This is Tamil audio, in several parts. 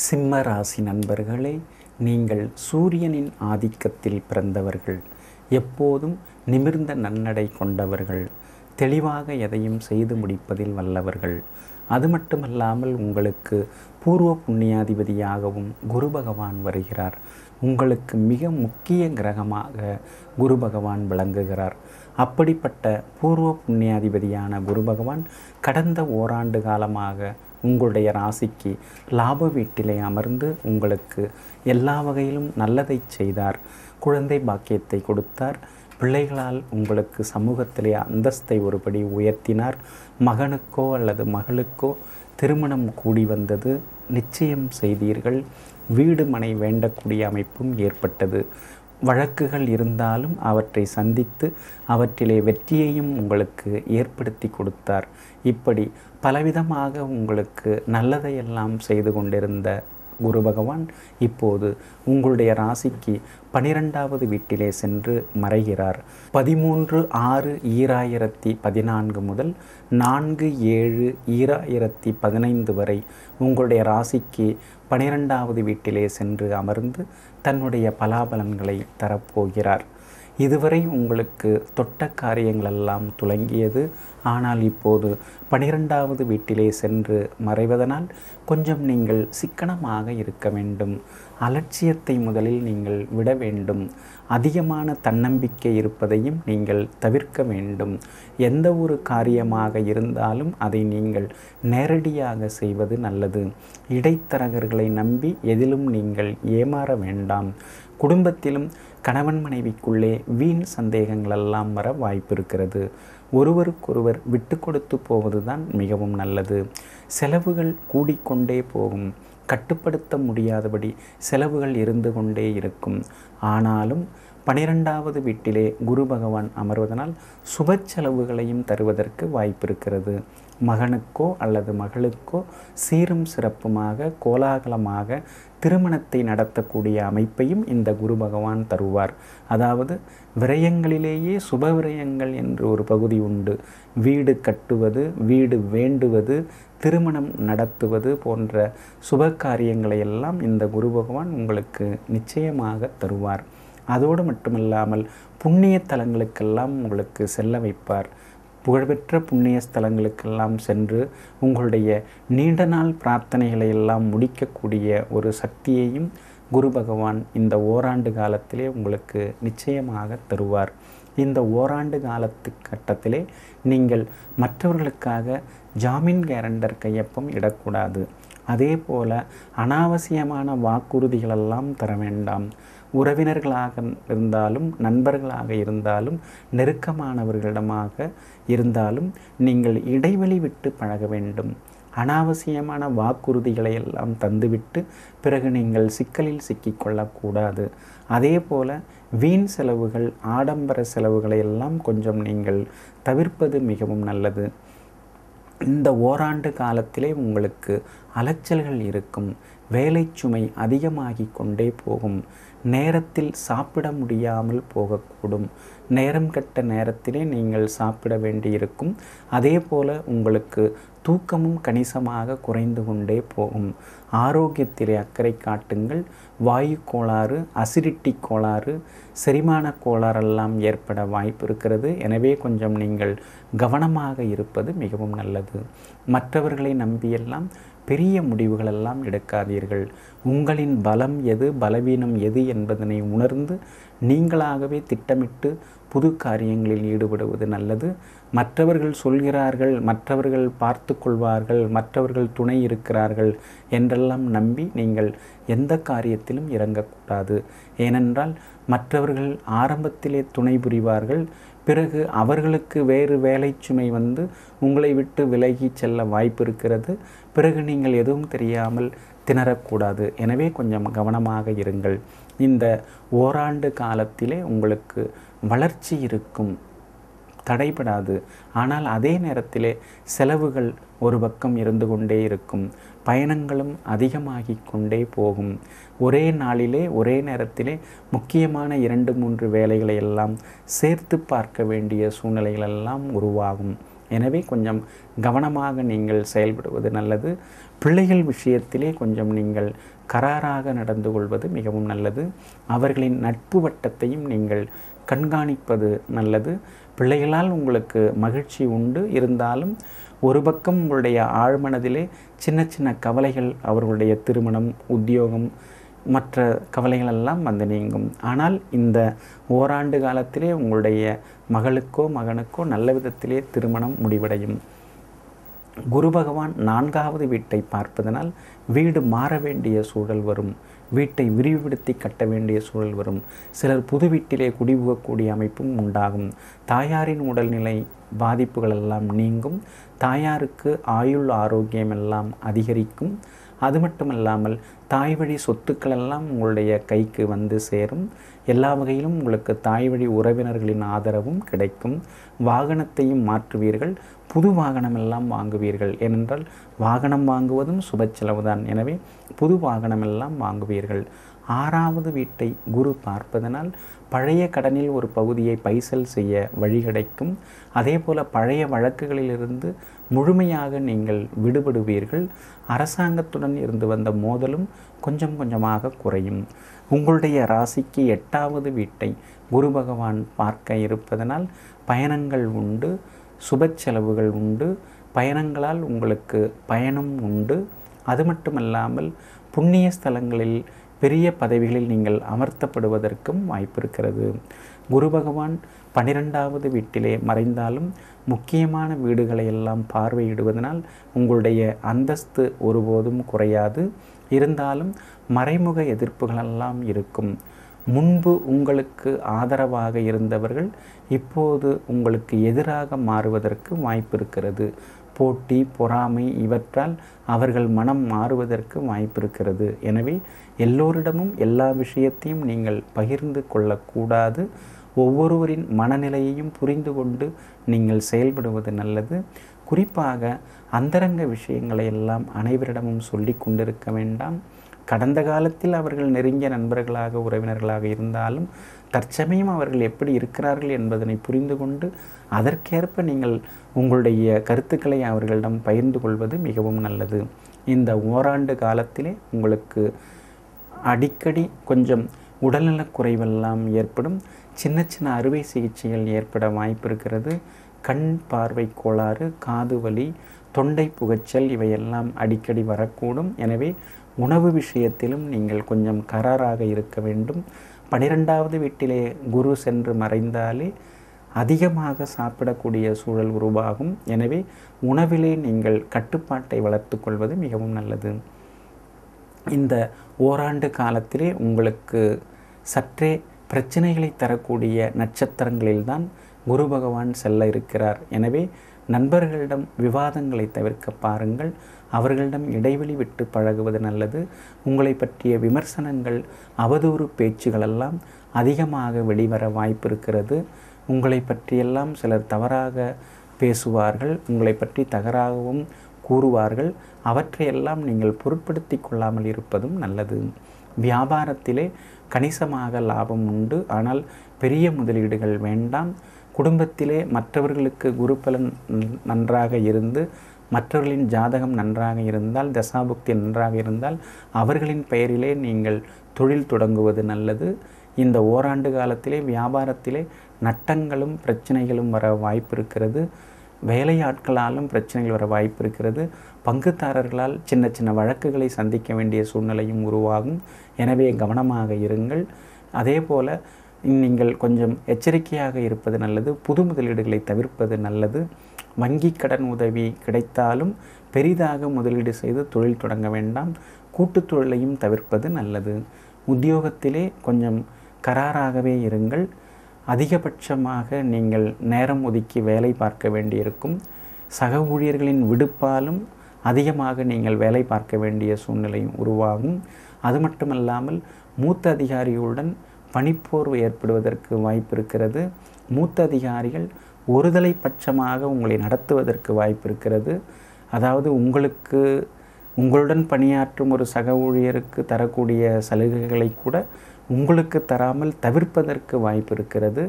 சிம்ம ராசி நண்பர்களே, நீங்கள் சூரியனின் ஆதிக்கத்தில் பிறந்தவர்கள். எப்போதும் நிமிர்ந்த நன்னடை கொண்டவர்கள். தெளிவாக எதையும் செய்து முடிப்பதில் வல்லவர்கள். அது மட்டுமல்லாமல் உங்களுக்கு பூர்வ புண்ணியாதிபதியாகவும் குரு பகவான் வருகிறார். உங்களுக்கு மிக முக்கிய கிரகமாக குரு பகவான் விளங்குகிறார். அப்படிப்பட்ட பூர்வ புண்ணியாதிபதியான குரு பகவான் கடந்த ஓராண்டு காலமாக உங்களுடைய ராசிக்கு லாப வீட்டிலே அமர்ந்து உங்களுக்கு எல்லா வகையிலும் நல்லதை செய்தார். குழந்தை பாக்கியத்தை கொடுத்தார். பிள்ளைகளால் உங்களுக்கு சமூகத்திலே அந்தஸ்தை ஒருபடி உயர்த்தினார். மகனுக்கோ அல்லது மகளுக்கோ திருமணம் கூடி வந்தது. நிச்சயம் செய்தீர்கள். வீடு மனை வேண்டக்கூடிய அமைப்பும் ஏற்பட்டது. வழக்குகள் இருந்தாலும் அவற்றை சந்தித்து அவற்றிலே வெற்றியையும் உங்களுக்கு ஏற்படுத்தி கொடுத்தார். இப்படி பலவிதமாக உங்களுக்கு நல்லதையெல்லாம் செய்து கொண்டிருந்த குரு பகவான் இப்போது உங்களுடைய ராசிக்கு 12வது வீட்டிலே சென்று மறைகிறார். 13/6/2014 முதல் 4/7/2015 வரை உங்களுடைய ராசிக்கு 12வது வீட்டிலே சென்று அமர்ந்து தன்னுடைய பலாபலன்களை தரப்போகிறார். இதுவரை உங்களுக்கு தொட்ட காரியங்களெல்லாம் துலங்கியது. ஆனால் இப்போது 12வது வீட்டிலே சென்று மறைவதனால் கொஞ்சம் நீங்கள் சிக்கனமாக இருக்க வேண்டும். அலட்சியத்தை முதலில் நீங்கள் விட வேண்டும். அதிகமான தன்னம்பிக்கை இருப்பதையும் நீங்கள் தவிர்க்க வேண்டும். எந்த ஒரு காரியமாக இருந்தாலும் அதை நீங்கள் நேரடியாக செய்வது நல்லது. இடைத்தரகர்களை நம்பி எதிலும் நீங்கள் ஏமாற வேண்டாம். குடும்பத்திலும் கணவன் மனைவிக்குள்ளே வீண் சந்தேகங்களெல்லாம் வர வாய்ப்பு இருக்கிறது. ஒருவருக்கொருவர் விட்டு கொடுத்து போவதுதான் மிகவும் நல்லது. செலவுகள் கூடிக்கொண்டே போகும். கட்டுப்படுத்த முடியாதபடி செலவுகள் இருந்து கொண்டே இருக்கும். ஆனாலும் 12வது வீட்டிலே குரு பகவான் அமர்வதனால் சுப செலவுகளையும் தருவதற்கு வாய்ப்பு இருக்கிறது. மகனுக்கோ அல்லது மகளுக்கோ சீரும் சிறப்புமாக கோலாகலமாக திருமணத்தை நடத்தக்கூடிய அமைப்பையும் இந்த குரு பகவான் தருவார். அதாவது விரயங்களிலேயே சுப விரயங்கள் என்று ஒரு பகுதி உண்டு. வீடு கட்டுவது, வீடு வேண்டுவது, திருமணம் நடத்துவது போன்ற சுப காரியங்களை எல்லாம் இந்த குரு பகவான் உங்களுக்கு நிச்சயமாக தருவார். அதோடு மட்டுமில்லாமல் புண்ணிய தலங்களுக்கெல்லாம் உங்களுக்கு செல்ல வைப்பார். புகழ்பெற்ற புண்ணிய ஸ்தலங்களுக்கெல்லாம் சென்று உங்களுடைய நீண்ட நாள் பிரார்த்தனைகளை எல்லாம் முடிக்கக்கூடிய ஒரு சக்தியையும் குரு பகவான் இந்த ஓராண்டு காலத்திலே உங்களுக்கு நிச்சயமாக தருவார். இந்த ஓராண்டு காலத்து கட்டத்திலே நீங்கள் மற்றவர்களுக்காக ஜாமீன் கேரண்டர் கையொப்பம் இடக்கூடாது. அதே போல அனாவசியமான வாக்குறுதிகளெல்லாம் தர வேண்டாம். உறவினர்களாக இருந்தாலும் நண்பர்களாக இருந்தாலும் நெருக்கமானவர்களிடமாக இருந்தாலும் நீங்கள் இடைவெளி விட்டு பழக வேண்டும். அனாவசியமான வாக்குறுதிகளை எல்லாம் தந்துவிட்டு பிறகு நீங்கள் சிக்கலில் சிக்கிக்கொள்ளக்கூடாது. அதே போல வீண் செலவுகள், ஆடம்பர செலவுகளை எல்லாம் கொஞ்சம் நீங்கள் தவிர்ப்பது மிகவும் நல்லது. இந்த ஓராண்டு காலத்திலே உங்களுக்கு அலைச்சல்கள் இருக்கும். வேலை சுமை அதிகமாகி கொண்டே போகும். நேரத்தில் சாப்பிட முடியாமல் போகக்கூடும். நேரம் கெட்ட நேரத்திலே நீங்கள் சாப்பிட வேண்டியிருக்கும். அதே போல் உங்களுக்கு தூக்கமும் கணிசமாக குறைந்து கொண்டே போகும். ஆரோக்கியத்திலே அக்கறை காட்டுங்கள். வாயு கோளாறு, அசிடிட்டி கோளாறு, செரிமான கோளாறெல்லாம் ஏற்பட வாய்ப்பு இருக்கிறது. எனவே கொஞ்சம் நீங்கள் கவனமாக இருப்பது மிகவும் நல்லது. மற்றவர்களை நம்பியெல்லாம் பெரிய முடிவுகளெல்லாம் எடுக்காதீர்கள். உங்களின் பலம் எது, பலவீனம் எது என்பதனை உணர்ந்து நீங்களாகவே திட்டமிட்டு புது காரியங்களில் ஈடுபடுவது நல்லது. மற்றவர்கள் சொல்கிறார்கள், மற்றவர்கள் பார்த்து கொள்வார்கள், மற்றவர்கள் துணை இருக்கிறார்கள் என்றெல்லாம் நம்பி நீங்கள் எந்த காரியத்திலும் இறங்கக்கூடாது. ஏனென்றால் மற்றவர்கள் ஆரம்பத்திலே துணை புரிவார்கள். பிறகு அவர்களுக்கு வேறு வேலை சுமை வந்து உங்களை விட்டு விலகி செல்ல வாய்ப்பு இருக்கிறது. பிறகு நீங்கள் எதுவும் தெரியாமல் திணறக்கூடாது. எனவே கொஞ்சம் கவனமாக இருங்கள். இந்த ஓராண்டு காலத்திலே உங்களுக்கு வளர்ச்சி இருக்கும், தடைபடாது. ஆனால் அதே நேரத்திலே செலவுகள் ஒரு பக்கம் இருந்து கொண்டே இருக்கும். பயணங்களும் அதிகமாகி கொண்டே போகும். ஒரே நாளிலே ஒரே நேரத்திலே முக்கியமான 2-3 வேலைகளை எல்லாம் சேர்த்து பார்க்க வேண்டிய சூழ்நிலைகளெல்லாம் உருவாகும். எனவே கொஞ்சம் கவனமாக நீங்கள் செயல்படுவது நல்லது. பிள்ளைகள் விஷயத்திலே கொஞ்சம் நீங்கள் கராராக நடந்து கொள்வது மிகவும் நல்லது. அவர்களின் நட்பு வட்டத்தையும் நீங்கள் கண்காணிப்பது நல்லது. பிள்ளைகளால் உங்களுக்கு மகிழ்ச்சி உண்டு, இருந்தாலும் ஒரு பக்கம் உங்களுடைய ஆழ்மனதிலே சின்ன சின்ன கவலைகள், அவர்களுடைய திருமணம், உத்தியோகம், மற்ற கவலைகளெல்லாம் வந்து நீங்கும். ஆனால் இந்த ஓராண்டு காலத்திலே உங்களுடைய மகளுக்கோ மகனுக்கோ நல்ல விதத்திலே திருமணம் முடிவடையும். குரு பகவான் 4வது வீட்டை பார்ப்பதனால் வீடு மாற வேண்டிய சூழல் வரும். வீட்டை விரிவுபடுத்தி கட்ட வேண்டிய சூழல் வரும். சிலர் புது வீட்டிலே குடிபுகக்கூடிய அமைப்பும் உண்டாகும். தாயாரின் உடல்நிலை பாதிப்புகள் எல்லாம் நீங்கும். தாயாருக்கு ஆயுள் ஆரோக்கியம் எல்லாம் அதிகரிக்கும். அது மட்டுமல்லாமல் தாய் வழி சொத்துக்கள் எல்லாம் உங்களுடைய கைக்கு வந்து சேரும். எல்லா வகையிலும் உங்களுக்கு தாய் வழி உறவினர்களின் ஆதரவும் கிடைக்கும். வாகனத்தையும் மாற்றுவீர்கள். புது வாகனம் எல்லாம் வாங்குவீர்கள். ஏனென்றால் வாகனம் வாங்குவதும் சுப செலவுதான். எனவே புது வாகனம் எல்லாம் வாங்குவீர்கள். 6வது வீட்டை குரு பார்ப்பதனால் பழைய கடனில் ஒரு பகுதியை பைசல் செய்ய வழி கிடைக்கும். அதே போல் பழைய வழக்குகளிலிருந்து முழுமையாக நீங்கள் விடுபடுவீர்கள். அரசாங்கத்துடன் இருந்து வந்த மோதலும் கொஞ்சம் கொஞ்சமாக குறையும். உங்களுடைய ராசிக்கு 8வது வீட்டை குரு பகவான் பார்க்க இருப்பதனால் பயணங்கள் உண்டு, சுப செலவுகள் உண்டு. பயணங்களால் உங்களுக்கு பயனும் உண்டு. அது மட்டுமல்லாமல் புண்ணிய ஸ்தலங்களில் பெரிய பதவிகளில் நீங்கள் அமர்த்தப்படுவதற்கும் வாய்ப்பு இருக்கிறது. குரு பகவான் 12வது வீட்டிலே மறைந்தாலும் முக்கியமான வீடுகளை எல்லாம் பார்வையிடுவதனால் உங்களுடைய அந்தஸ்து ஒருபோதும் குறையாது. இருந்தாலும் மறைமுக எதிர்ப்புகளெல்லாம் இருக்கும். முன்பு உங்களுக்கு ஆதரவாக இருந்தவர்கள் இப்போது உங்களுக்கு எதிராக மாறுவதற்கு வாய்ப்பு இருக்கிறது. போட்டி, பொறாமை இவற்றால் அவர்கள் மனம் மாறுவதற்கு வாய்ப்பு இருக்கிறது. எனவே எல்லோரிடமும் எல்லா விஷயத்தையும் நீங்கள் பகிர்ந்து கொள்ளக்கூடாது. ஒவ்வொருவரின் மனநிலையையும் புரிந்து கொண்டு நீங்கள் செயல்படுவது நல்லது. குறிப்பாக அந்தரங்க விஷயங்களை எல்லாம் அனைவரிடமும் சொல்லி கொண்டிருக்க வேண்டாம். கடந்த காலத்தில் அவர்கள் நெருங்கிய நண்பர்களாக, உறவினர்களாக இருந்தாலும் தற்சமயம் அவர்கள் எப்படி இருக்கிறார்கள் என்பதனை புரிந்து கொண்டு அதற்கேற்ப நீங்கள் உங்களுடைய கருத்துக்களை அவர்களிடம் பகிர்ந்து கொள்வது மிகவும் நல்லது. இந்த ஓராண்டு காலத்திலே உங்களுக்கு அடிக்கடி கொஞ்சம் உடல்நலக் குறைவெல்லாம் ஏற்படும். சின்ன சின்ன அறுவை சிகிச்சைகள் ஏற்பட வாய்ப்பு இருக்கிறது. கண் பார்வை கோளாறு, காது வலி, தொண்டை புகைச்சல் இவையெல்லாம் அடிக்கடி வரக்கூடும். எனவே உணவு விஷயத்திலும் நீங்கள் கொஞ்சம் கராராக இருக்க வேண்டும். 12வது வீட்டிலே குரு சென்று மறைந்தாலே அதிகமாக சாப்பிடக்கூடிய சூழல் உருவாகும். எனவே உணவிலே நீங்கள் கட்டுப்பாட்டை வளர்த்து கொள்வது மிகவும் நல்லது. இந்த ஓராண்டு காலத்திலே உங்களுக்கு சற்றே பிரச்சனைகளை தரக்கூடிய நட்சத்திரங்களில்தான் குரு பகவான் செல்ல இருக்கிறார். எனவே நண்பர்களிடம் விவாதங்களை தவிர்க்க பாருங்கள். அவர்களிடம் இடைவெளி விட்டு பழகுவது நல்லது. உங்களை பற்றிய விமர்சனங்கள், அவதூறு பேச்சுகளெல்லாம் அதிகமாக வெளிவர வாய்ப்பு இருக்கிறது. உங்களை பற்றியெல்லாம் சிலர் தவறாக பேசுவார்கள். உங்களை பற்றி தவறாகவும் கூறுவார்கள். அவற்றையெல்லாம் நீங்கள் பொருட்படுத்தி கொள்ளாமல் இருப்பதும் நல்லது. வியாபாரத்திலே கணிசமாக லாபம் உண்டு. ஆனால் பெரிய முதலீடுகள் வேண்டாம். குடும்பத்திலே மற்றவர்களுக்கு குரு பலன் நன்றாக இருந்து, மற்றவர்களின் ஜாதகம் நன்றாக இருந்தால், தசாபுக்தி நன்றாக இருந்தால் அவர்களின் பெயரிலே நீங்கள் தொழில் தொடங்குவது நல்லது. இந்த ஓராண்டு காலத்திலே வியாபாரத்திலே நட்டங்களும் பிரச்சனைகளும் வர வாய்ப்பு இருக்கிறது. வேலையாட்களாலும் பிரச்சனைகள் வர வாய்ப்பு இருக்கிறது. பங்குதாரர்களால் சின்ன சின்ன வழக்குகளை சந்திக்க வேண்டிய சூழ்நிலையும் உருவாகும். எனவே கவனமாக இருங்கள். அதே போல் நீங்கள் கொஞ்சம் எச்சரிக்கையாக இருப்பது நல்லது. புது முதலீடுகளை தவிர்ப்பது நல்லது. வங்கி கடன் உதவி கிடைத்தாலும் பெரிதாக முதலீடு செய்து தொழில் தொடங்க வேண்டாம். கூட்டுத் தொழிலையும் தவிர்ப்பது நல்லது. உத்தியோகத்திலே கொஞ்சம் கராராகவே இருங்கள். அதிகபட்சமாக நீங்கள் நேரம் ஒதுக்கி வேலை பார்க்க வேண்டியிருக்கும். சக ஊழியர்களின் விடுப்பாலும் அதிகமாக நீங்கள் வேலை பார்க்க வேண்டிய சூழ்நிலை உருவாகும். அது மட்டுமல்லாமல் மூத்த அதிகாரிகளுடன் பணிப்போர்வு ஏற்படுவதற்கு வாய்ப்பு இருக்கிறது. மூத்த அதிகாரிகள் ஒருதலை பட்சமாக உங்களை நடத்துவதற்கு வாய்ப்பு இருக்கிறது. அதாவது உங்களுடன் பணியாற்றும் ஒரு சக ஊழியருக்கு தரக்கூடிய சலுகைகளை கூட உங்களுக்கு தராமல் தவிர்ப்பதற்கு வாய்ப்பு இருக்கிறது.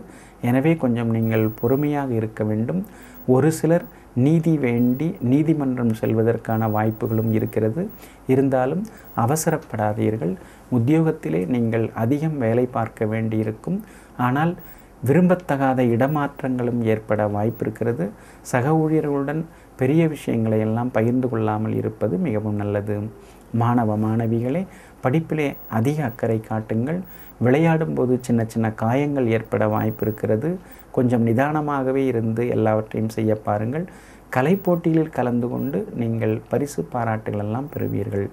எனவே கொஞ்சம் நீங்கள் பொறுமையாக இருக்க வேண்டும். ஒரு சிலர் நீதி வேண்டி நீதிமன்றம் செல்வதற்கான வாய்ப்புகளும் இருக்கிறது. இருந்தாலும் அவசரப்படாதீர்கள். உத்தியோகத்திலே நீங்கள் அதிகம் வேலை பார்க்க வேண்டியிருக்கும். ஆனால் விரும்பத்தகாத இடமாற்றங்களும் ஏற்பட வாய்ப்பு இருக்கிறது. சக ஊழியர்களுடன் பெரிய விஷயங்களை எல்லாம் பகிர்ந்து கொள்ளாமல் இருப்பது மிகவும் நல்லது. மாணவ மாணவிகளே, படிப்பிலே அதிக அக்கறை காட்டுங்கள். விளையாடும்போது சின்ன சின்ன காயங்கள் ஏற்பட வாய்ப்பு இருக்கிறது. கொஞ்சம் நிதானமாகவே இருந்து எல்லாவற்றையும் செய்ய பாருங்கள். கலை போட்டியில் கலந்து கொண்டு நீங்கள் பரிசு பாராட்டுகள் எல்லாம் பெறுவீர்கள்.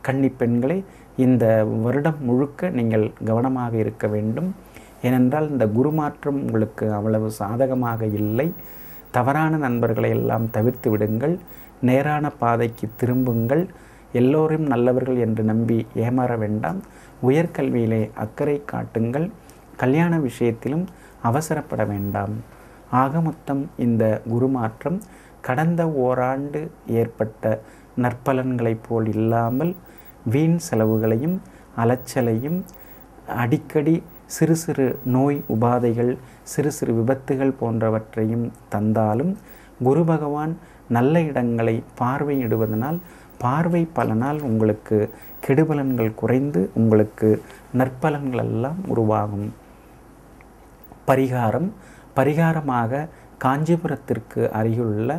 கன்னிப்பெண்களை, இந்த வருடம் முழுக்க நீங்கள் கவனமாக இருக்க வேண்டும். ஏனென்றால் இந்த குருமாற்றம் உங்களுக்கு அவ்வளவு சாதகமாக இல்லை. தவறான நண்பர்களை எல்லாம் தவிர்த்து விடுங்கள். நேரான பாதைக்கு திரும்புங்கள். எல்லோரும் நல்லவர்கள் என்று நம்பி ஏமாற வேண்டாம். உயர்கல்வியிலே அக்கறை காட்டுங்கள். கல்யாண விஷயத்திலும் அவசரப்பட வேண்டாம். ஆக மொத்தம் இந்த குருமாற்றம் கடந்த ஓராண்டு ஏற்பட்ட நற்பலன்களைப் போல் இல்லாமல் வீண் செலவுகளையும் அலைச்சலையும் அடிக்கடி சிறு சிறு நோய் உபாதைகள், சிறு சிறு விபத்துகள் போன்றவற்றையும் தந்தாலும் குரு பகவான் நல்ல இடங்களை பார்வையிடுவதனால் பார்வை பலனால் உங்களுக்கு கெடுபலன்கள் குறைந்து உங்களுக்கு நற்பலன்கள் எல்லாம் உருவாகும். பரிகாரமாக காஞ்சிபுரத்திற்கு அருகிலுள்ள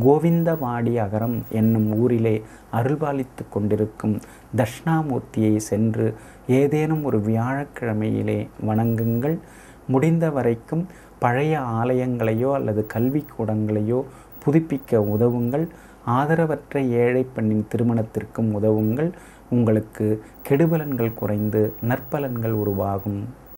கோவிந்தவாடி அகரம் என்னும் ஊரிலே அருள்பாலித்து கொண்டிருக்கும் தட்சிணாமூர்த்தியை சென்று ஏதேனும் ஒரு வியாழக்கிழமையிலே வணங்குங்கள். முடிந்த வரைக்கும் பழைய ஆலயங்களையோ அல்லது கல்விக்கூடங்களையோ புதுப்பிக்க உதவுங்கள். ஆதரவற்ற ஏழை பெண்ணின் திருமணத்திற்கும் உதவுங்கள். உங்களுக்கு கெடுபலன்கள் குறைந்து நற்பலன்கள் உருவாகும்.